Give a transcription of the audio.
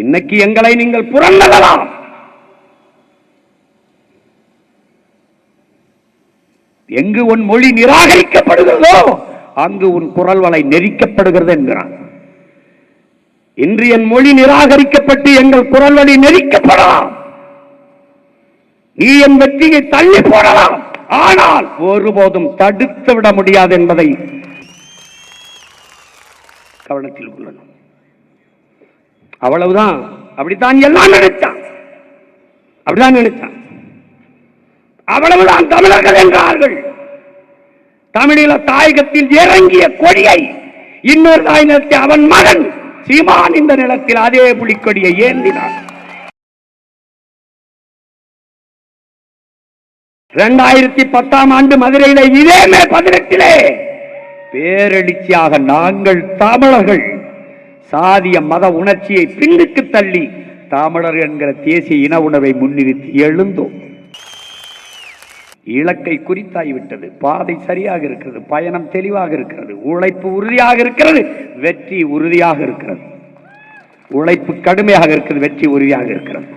இன்னைக்கு எங்களை நீங்கள் புறந்தள்ளலாம். எங்கு உன் மொழி நிராகரிக்கப்படுகிறதோ அங்கு உன் குரல் வலை நெரிக்கப்படுகிறது என்கிறான். இன்று என் மொழி நிராகரிக்கப்பட்டு எங்கள் குரல் வழி நெரிக்கப்படலாம். நீ என் வெற்றியை தள்ளி போடலாம், ஆனால் ஒருபோதும் தடுத்து விட முடியாது என்பதை கவனத்தில் கொள்ளணும். அவ்வளவுதான். அப்படித்தான் எல்லாம் நினைச்சான், அப்படிதான் நினைச்சான். அவ்வளவுதான் தமிழர்கள் என்றார்கள். தமிழீழ தாயகத்தில் இறங்கிய கொடியை இன்னொரு தாய் நிலத்தில் அவன் மகன் சீமான் இந்த நிலத்தில் அதே புலிக்கொடியை ஏந்தினார். 2010ஆம் ஆண்டு மதுரையில இதே மே 18 பேரெழுச்சியாக நாங்கள் தமிழர்கள் சாதிய மத உணர்ச்சியை பின்னுக்கு தள்ளி தமிழர் என்கிற தேசிய இன உணர்வை முன்னிறுத்தி எழுந்தோம். இலக்கை குறித்தாகிவிட்டது, பாதை சரியாக இருக்கிறது, பயணம் தெளிவாக இருக்கிறது, உழைப்பு உறுதியாக இருக்கிறது, வெற்றி உறுதியாக இருக்கிறது. உழைப்பு கடுமையாக இருக்கிறது, வெற்றி உறுதியாக இருக்கிறது.